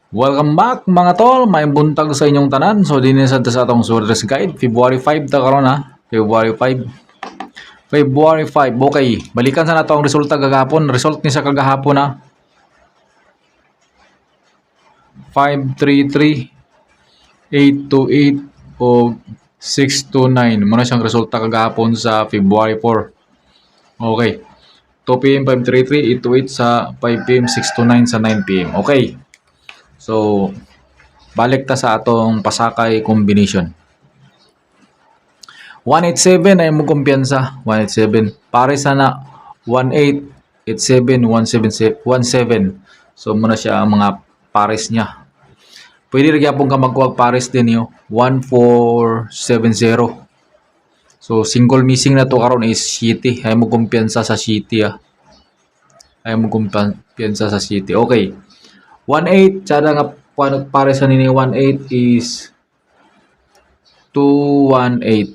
Welcome back mga tol, may buntag sa inyong tanan. So din sa atong Sworders Guide, February 5 ta karon ha. February 5. February 5. Okay, balikan sa nato ang resulta kagahapon. Result ni sa kagahapon na 533, 828 o 629. Muna siyang resulta kagahapon sa February 4. Okay. 2 PM 533, 828 sa 5 PM, 629 sa 9 PM. Okay. So balik ta sa atong pasakay combination. 187 ay mo kumpiyansa. 187. Pare sana 1887, 17. So muna siya ang mga pares niya. Pwede rin yapon ka magkuwag pares din yo. 1470. So single missing na to karon is City. Ay mo kumpiyansa sa City ah. Ay mo kumpiyansa sa City. Okay. 18 tsada nga pares sa nini 18 is 218.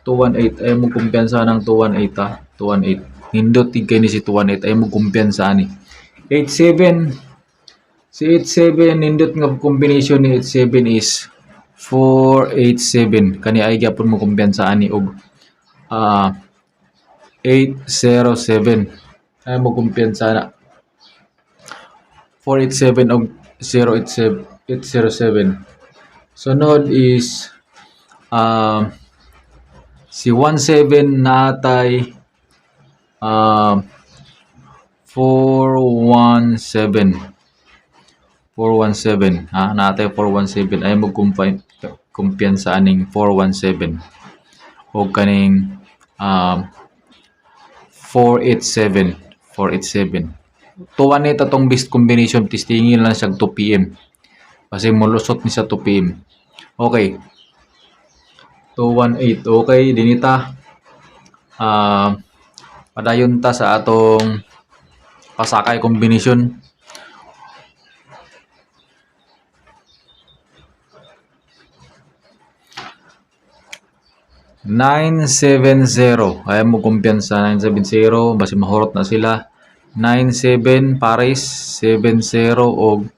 218 ay mo kumpiyansa ng 218 ha. 218. Nindot tigay ni si 218 ay mo kumpiyansa ni. 87 si 87 nindot nga combination ni 87 is 487. Kani ay gyapon mo kumpiyansa ani og 807. Ay mo kumpiyansa na 487 og 087 807. Sunod is si 17 natay 417 ha, natay 417 ay mo kumpiyansa aning 417 o kaning 487 tuwan ito tong best combination testingin lang siya 2 PM kasi mulusot ni sa 2 PM. Okay, 218. Okay, dinita. Padayon ta sa atong pasakay combination. $970. Ayaw mo kumpiyansa 970 basi mahurot na sila. 97 pares 70 og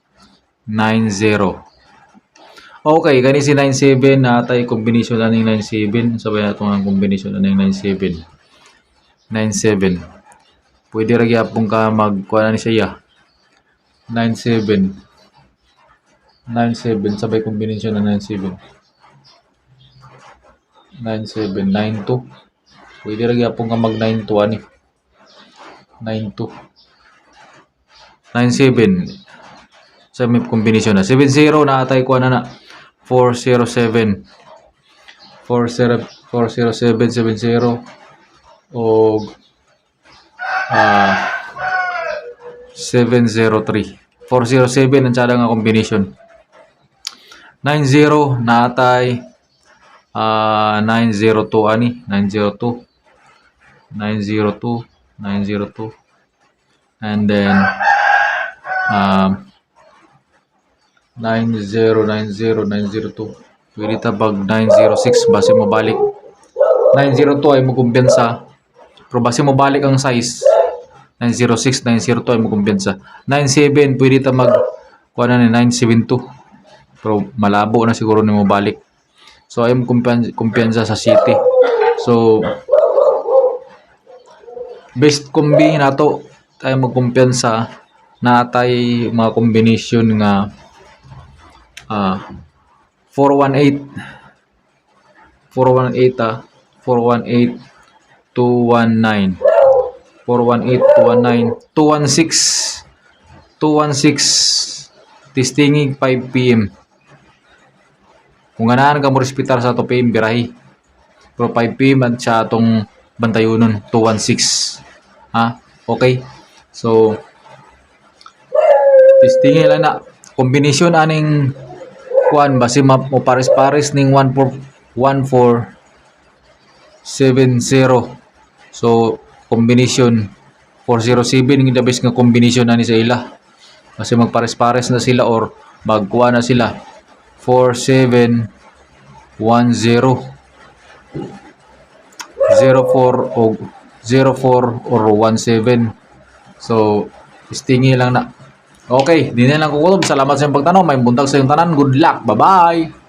90. Okay, kani si 97 natay combination aning 97. Sabay nato ang combination aning 97. 97. Pwede ra gyapon ka magkuha ni siya. 97. 97 sabay combination ng 97. 97 92. Pwede ra gyapon ka mag 92 ani. 92. 97. Sa may combination na 70 na atay kuha na 407 407 70 o 703 407 ang tsada nga combination. 90 natay 902 ani 902 and then 902 pwede tabag 906 base mo balik 902 ay mo kumpiyansa pero base mo balik ang size 906 902 ay mo kumpiyansa 97 pwede ta mag kuha na ni 972 pero malabo na siguro ni mo balik so ay mo kumpiyansa sa City. So best combi nato tayo mo kumpiyansa na tay mga combination nga 418 418 418 219 418 219 216 testingig 5 PM. Kung ganahan ka mo respitar sa 2 PM birahi. Pero 5 PM at siya atong bantayunon 216. Ha? Okay. So testingin lang na combination aning kuan basi mo pares-pares ning 1470. So combination 407 yung the best nga combination na ni sa ila. Kasi magpares-pares na sila or magkuha na sila 4710 04 o 04 or 17. So stingi lang na Okay, di na lang kukulob. Salamat sa iyong pagtanong. May buntag sa iyong tanan. Good luck. Bye-bye.